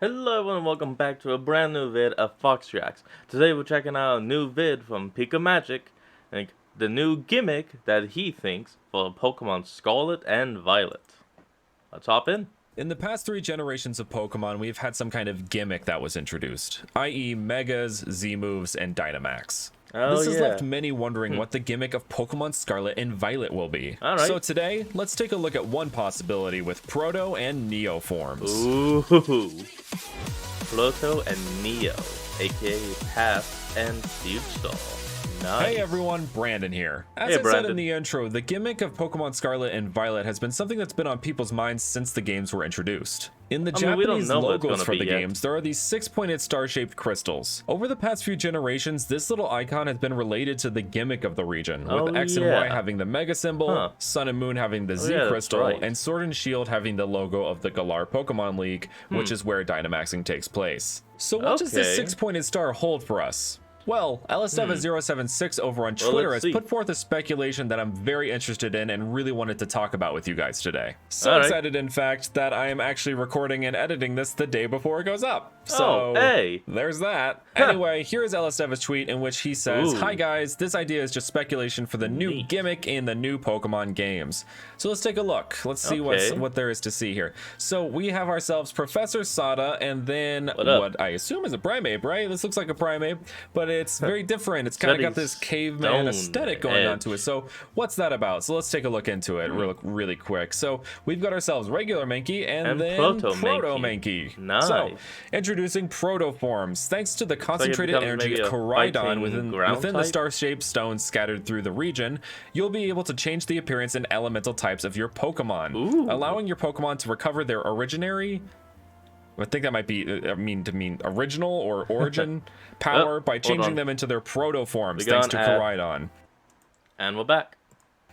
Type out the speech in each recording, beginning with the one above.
Hello everyone, welcome back to a brand new vid of Fox Reacts. Today we're checking out a new vid from Pika Magic, like the new gimmick that he thinks for Pokemon Scarlet and Violet. Let's hop in. In the past 3 generations of Pokemon, we've had some kind of gimmick that was introduced, i.e. Megas, Z-Moves, and Dynamax. This has left many wondering what the gimmick of Pokemon Scarlet and Violet will be. Alright. So today, let's take a look at one possibility with Proto and Neo forms. Ooh, Proto and Neo, aka Past and Future. Nice. Hey everyone, Brandon here. As I said in the intro, the gimmick of Pokemon Scarlet and Violet has been something that's been on people's minds since the games were introduced. In the Japanese logos for the games, there are these 6-pointed star-shaped crystals. Over the past few generations, this little icon has been related to the gimmick of the region, with X and Y having the Mega symbol, Sun and Moon having the Z crystal, and Sword and Shield having the logo of the Galar Pokemon League, which is where Dynamaxing takes place. So what does this 6-pointed star hold for us? Well, LSDeva076 over on Twitter has put forth a speculation that I'm very interested in and really wanted to talk about with you guys today. So excited, in fact, that I am actually recording and editing this the day before it goes up. So, there's that. Anyway, here is LSDeva's tweet in which he says, "Hi guys, this idea is just speculation for the new gimmick in the new Pokemon games." So let's take a look. Let's see what there is to see here. So we have ourselves Professor Sada and then what I assume is a Primate, right? This looks like a Primate, but it's very different. It's kind of got this caveman aesthetic going on to it. So what's that about? So let's take a look into it really quick. So we've got ourselves regular Mankey and then Proto Mankey. Nice. So introducing Proto forms. Thanks to the concentrated energy of Koraidon within the star-shaped stones scattered through the region, you'll be able to change the appearance and elemental types of your Pokemon, allowing your Pokemon to recover their originary, I think that might be mean original or origin power by changing them into their proto forms thanks to Koraidon. And we're back.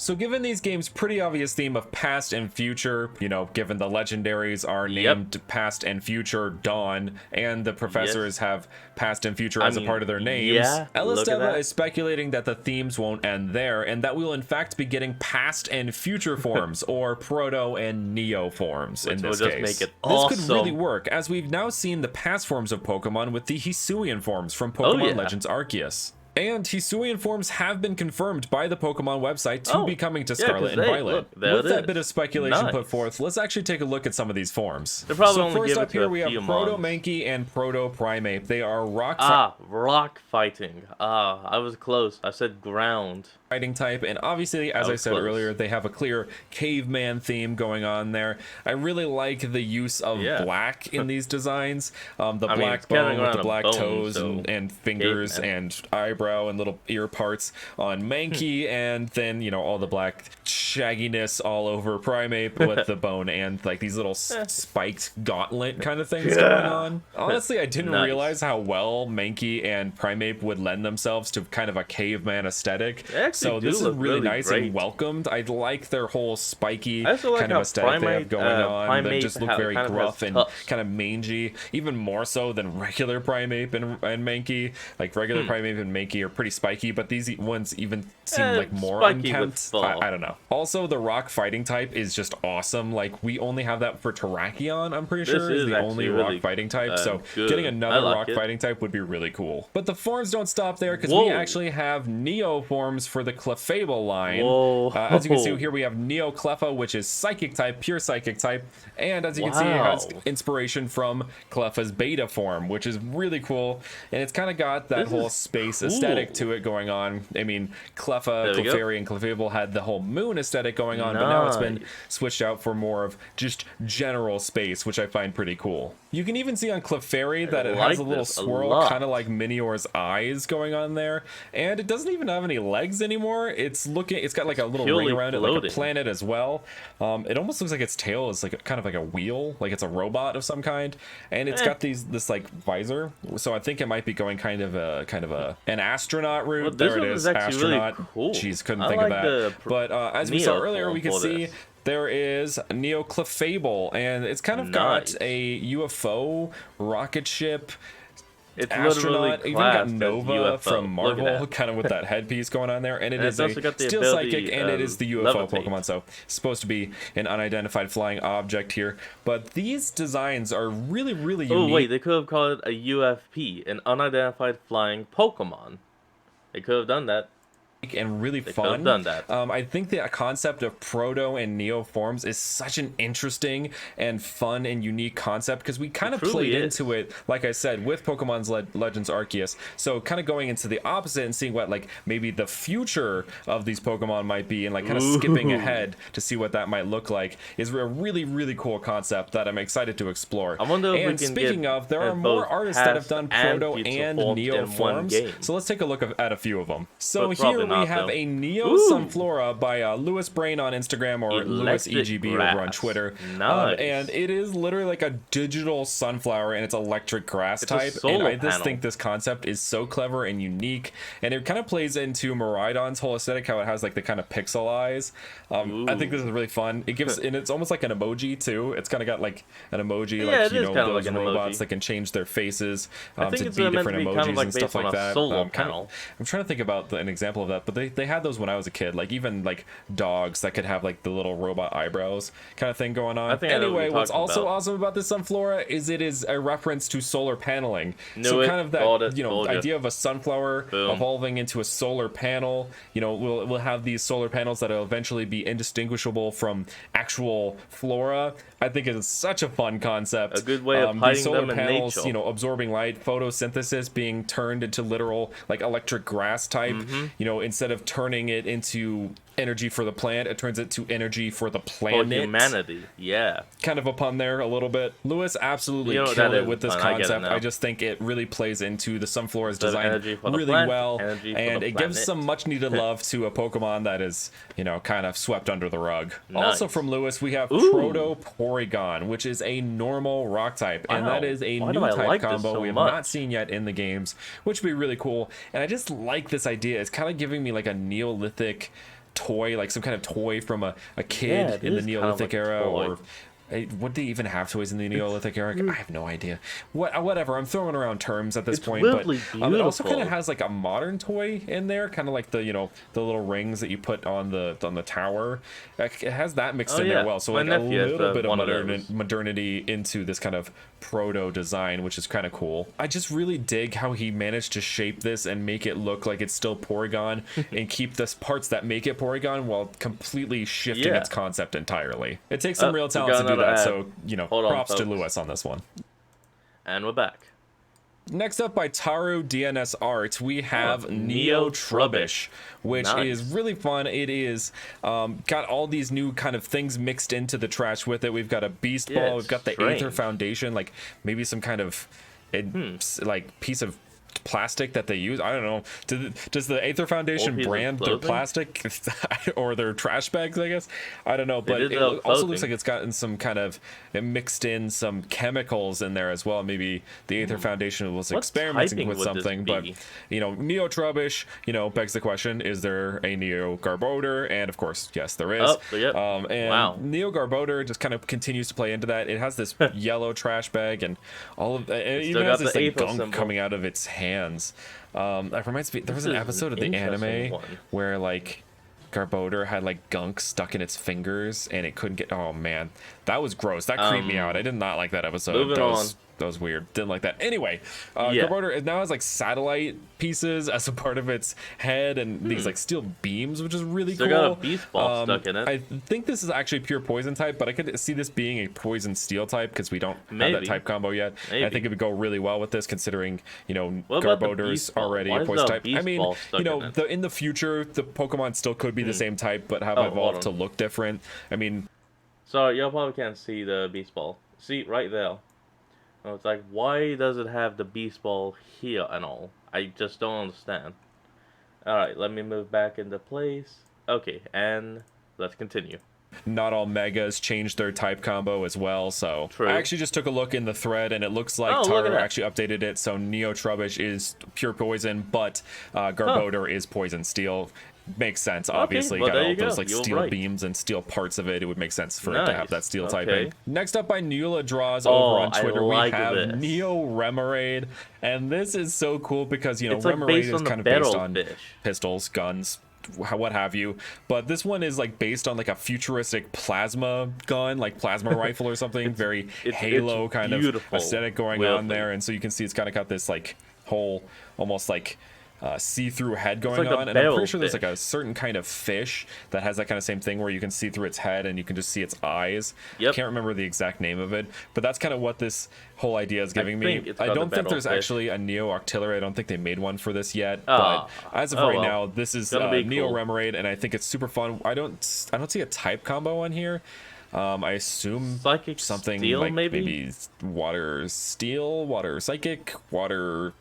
So given these games' pretty obvious theme of past and future, you know, given the legendaries are named past and future Dawn, and the professors have past and future as a part of their names, LSDeva is speculating that the themes won't end there, and that we'll in fact be getting past and future forms, or Proto and Neo forms in this case. Make it awesome. This could really work, as we've now seen the past forms of Pokemon with the Hisuian forms from Pokemon Legends Arceus. And Hisuian forms have been confirmed by the Pokemon website to be coming to Scarlet and Violet. With that bit of speculation put forth, let's actually take a look at some of these forms. So first up here we have Proto Mankey and Proto Primate. They are rock fighting. I was close. I said ground fighting type, and obviously, as I said earlier, they have a clear caveman theme going on there. I really like the use of black in these designs. The black bone with the black toes and fingers and eyebrow and little ear parts on Mankey, and then, you know, all the black shagginess all over Primate with the bone and like these little spiked gauntlet kind of things going on. Honestly, I didn't realize how well Mankey and Primate would lend themselves to kind of a caveman aesthetic. So this is really nice and welcomed. I like their whole spiky kind of aesthetic they have going on. They just look very gruff and kind of mangy, even more so than regular Primate and Mankey. Like regular Primate and Mankey are pretty spiky, but these ones even seem like more unkempt. I don't know. Also, the rock fighting type is just awesome. Like, we only have that for Terrakion, I'm pretty sure, is the only rock fighting type. So getting another rock fighting type would be really cool. But the forms don't stop there, because we actually have Neo forms for the Clefable line. As you can see here, we have Neoclefable, which is psychic type, pure psychic type, and as you can see, it has inspiration from Clef's beta form, which is really cool, and it's kind of got that whole space aesthetic to it going on. I mean, Clefairy, and Clefable had the whole moon aesthetic going on, but now it's been switched out for more of just general space, which I find pretty cool. You can even see on Clefairy that it has a little swirl, kind of like Minior's eyes going on there, and it doesn't even have any legs anymore. It's got like a little ring around it, like a planet as well. It almost looks like its tail is like kind of like a wheel, like it's a robot of some kind, and it's got this like visor. So I think it might be going kind of an astronaut route. There it is, astronaut. Really cool. Jeez, couldn't think of that. But as we saw earlier, we could see there is Neoclefable, and it's kind of got a UFO rocket ship It's astronaut, even got Nova from Marvel, that. kind of with that headpiece going on there, and it is a steel psychic, and it is the UFO Pokemon, so it's supposed to be an unidentified flying object here. But these designs are really, really unique. Oh wait, they could have called it a UFP, an unidentified flying Pokemon. They could have done that. And really they fun. Done that. I think the concept of Proto and Neo forms is such an interesting and fun and unique concept, because we kind of played into it, like I said, with Pokemon's Legends Arceus. So kind of going into the opposite and seeing what like maybe the future of these Pokemon might be, and like kind of skipping ahead to see what that might look like, is a really, really cool concept that I'm excited to explore. I wonder if and speaking of, there are more artists that have done Proto and Neo forms. So let's take a look at a few of them. So here we have a Neo Sunflora by Lewis Brain on Instagram, or Lewis EGB over on Twitter. Nice. And it is literally like a digital sunflower, and it's electric grass type. And I just think this concept is so clever and unique, and it kind of plays into Miraidon's whole aesthetic, how it has like the kind of pixel eyes. I think this is really fun. It gives, and it's almost like an emoji too. It's kind of got like an emoji, like you know, those like robots that can change their faces to be different emojis and stuff like that. I'm trying to think about an example of that, but they had those when I was a kid, like even like dogs that could have like the little robot eyebrows kind of thing going on. Anyway, what's also awesome about this Sunflora is it is a reference to solar paneling. So kind of that idea of a sunflower evolving into a solar panel. You know, we'll have these solar panels that will eventually be indistinguishable from actual flora. I think it's such a fun concept. A good way of hiding solar them in panels, nature. you know, absorbing light, photosynthesis being turned into literal like electric grass type. You know, instead of turning it into energy for the plant, it turns it to energy for the planet. For humanity, yeah. Kind of a pun there a little bit. Lewis absolutely killed it with this concept. I just think it really plays into the Sunflora's design really well, and it gives some much needed love to a Pokemon that is, you know, kind of swept under the rug. Also from Lewis, we have Protoporygon, which is a normal rock type, and that is a new type combo we have not seen yet in the games, which would be really cool. And I just like this idea. It's kind of giving me like a Neolithic toy, like some kind of toy from a kid in the Neolithic era, or would they even have toys in the Neolithic era? I have no idea. Whatever. I'm throwing around terms at this point, but it also kind of has like a modern toy in there, kind of like the the little rings that you put on the tower. It has that mixed in there well, so like a little bit of modernity into this kind of proto design, which is kind of cool. I just really dig how he managed to shape this and make it look like it's still Porygon and keep the parts that make it Porygon while completely shifting its concept entirely. It takes some real talent to do that, so you know, props to Lewis on this one. And we're back. Next up, by Taru DNS Art, we have Neorubbish, which is really fun. It is got all these new kind of things mixed into the trash with it. We've got a Beast Ball, we've got the Aether Foundation, like maybe some kind of like piece of plastic that they use. I don't know. Does the Aether Foundation brand their plastic or their trash bags, I guess? I don't know, but it also looks like it's gotten some kind of mixed in some chemicals in there as well. Maybe the Aether Foundation was experimenting with something, but you know, Neorubbish, you know, begs the question, is there a Neo Garbodor? And of course, yes, there is. And Neo Garbodor just kind of continues to play into that. It has this yellow trash bag and all of it even has this like gunk coming out of its hands. That reminds me, there was an episode of the anime where like Garbodor had like gunk stuck in its fingers and it couldn't get. Oh man, that was gross. That creeped me out. I did not like that episode. That was weird. Didn't like that. Anyway, Garbodor now has like satellite pieces as a part of its head and these like steel beams, which is really cool. Got a Beast Ball stuck in it. I think this is actually pure poison type, but I could see this being a poison steel type because we don't have that type combo yet. I think it would go really well with this, considering, you know, Garbodor's already a poison type. I mean, you know, in the future, the Pokemon still could be the same type, but have evolved to look different. I mean, sorry, y'all probably can't see the Beast Ball. See right there. Oh, it's like, why does it have the Beast Ball here and all? I just don't understand. Alright, let me move back into place. Okay, and let's continue. Not all Megas changed their type combo as well, so I actually just took a look in the thread and it looks like Taru actually updated it, so Neorubbish is pure poison, but Garbodor is poison steel. makes sense. Obviously, well, got all you those go. like You're steel right. beams and steel parts of it. It would make sense for it Nice. to have that steel Okay. typing. Next up by Neula Draws over on Twitter, we have this. Neorubbish, and this is so cool because you know it's like Remoraid is kind of based on fish. pistols, guns, what have you, but this one is like based on like a futuristic plasma gun, like plasma rifle or something. Very Halo kind of aesthetic going on there, and so you can see it's kind of got this like whole almost like see-through head going on, and I'm pretty sure there's like a certain kind of fish that has that kind of same thing where you can see through its head and you can just see its eyes. I can't remember the exact name of it, but that's kind of what this whole idea is giving me. I don't think there's actually a Neo Octillery. I don't think they made one for this yet, but as of right now, this is Neo Remoraid, and I think it's super fun. I don't see a type combo on here. I assume Psychic something steel, like maybe water steel, water psychic, water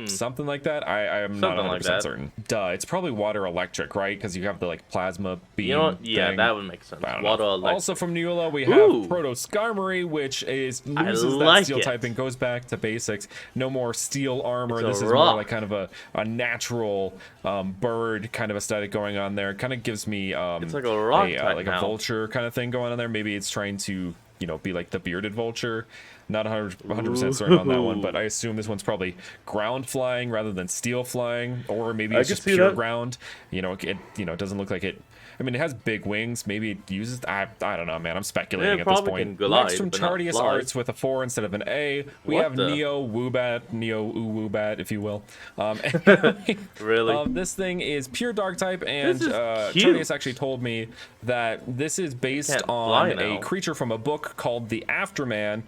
something like that. I am not 100% certain. It's probably water electric, right? Because you have the like plasma beam. You know what? Yeah, thing. that would make sense. Water electric. Also from Neula, we have Protoskarmor, which loses that steel typing, goes back to basics. No more steel armor. This is more like kind of a natural bird kind of aesthetic going on there. Kind of gives me it's like a rock type like a vulture kind of thing going on there. Maybe it's trying to be like the bearded vulture. Not 100% certain on that one, but I assume this one's probably ground flying rather than steel flying, or maybe it's just pure ground. It doesn't look like it. I mean, it has big wings. Maybe it uses. I don't know, man. I'm speculating at this point. Next from Chartius Arts with a 4 instead of an A, we have Neo Woobat, Woobat, if you will. Really? This thing is pure dark type, and Chartius actually told me that this is based on a creature from a book called The Afterman.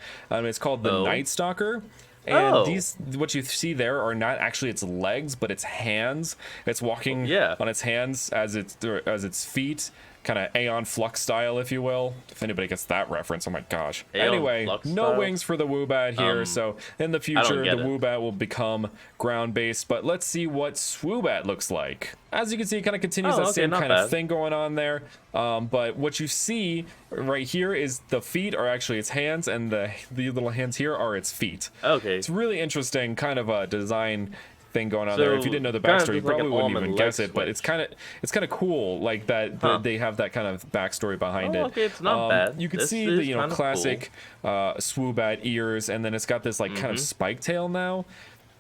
It's called the Night Stalker. And these, what you see there, are not actually its legs, but its hands. It's walking on its hands as its feet, kind of Aeon Flux style, if you will. If anybody gets that reference, oh my gosh. Anyway, no wings for the Woobat here. So in the future, the Woobat will become ground-based. But let's see what Swoobat looks like. As you can see, it kind of continues that same kind of thing going on there. But what you see right here is the feet are actually its hands, and the little hands here are its feet. Okay. It's really interesting kind of a design thing going on there. If you didn't know the backstory, you probably wouldn't even guess it, but it's kind of cool, like that they have that kind of backstory behind it. Okay, it's not bad. You can see the classic Swoobat ears, and then it's got this like kind of spike tail now.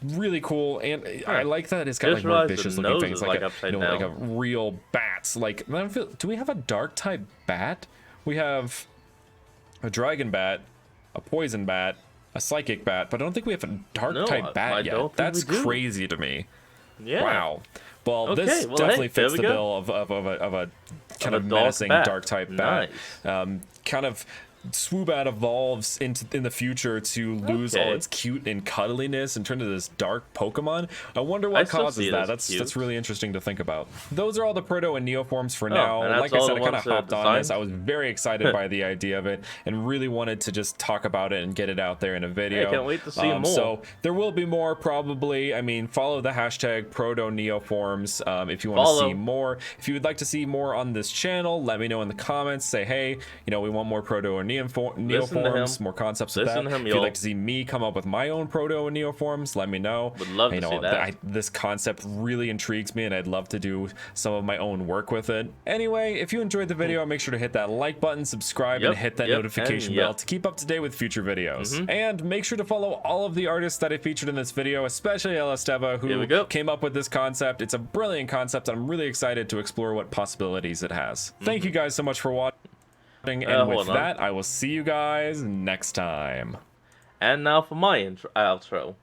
Really cool, and I like that it's got like more vicious looking things, like a real bat. Like, do we have a dark type bat? We have a dragon bat, a poison bat, a psychic bat, but I don't think we have a dark type bat yet. That's crazy to me. Yeah. Wow. Well, this definitely fits the bill of a kind of menacing dark type bat. Kind of Swoobat evolves in the future to lose all its cute and cuddliness and turn into this dark Pokemon. I wonder what causes that. That's really interesting to think about. Those are all the Proto and Neo forms for now. Like I said, I kind of hopped on this. I was very excited by the idea of it and really wanted to just talk about it and get it out there in a video. I can't wait to see more. So there will be more probably. I mean, follow the hashtag Proto Neo forms if you want to see more. If you would like to see more on this channel, let me know in the comments. Say, hey, we want more Proto or Neo forms, more concepts of that. If you'd like to see me come up with my own Proto and Neo forms, let me know. Would love to see that. This concept really intrigues me, and I'd love to do some of my own work with it. Anyway, if you enjoyed the video, make sure to hit that like button, subscribe, and hit that notification bell to keep up to date with future videos. And make sure to follow all of the artists that I featured in this video, especially Elasteva, who came up with this concept. It's a brilliant concept, and I'm really excited to explore what possibilities it has. Thank you guys so much for watching. And with that, I will see you guys next time. And now for my outro.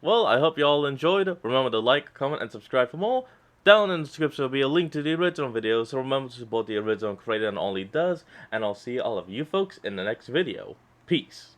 Well, I hope you all enjoyed. Remember to like, comment, and subscribe for more. Down in the description will be a link to the original video, so remember to support the original creator and all he does. And I'll see all of you folks in the next video. Peace.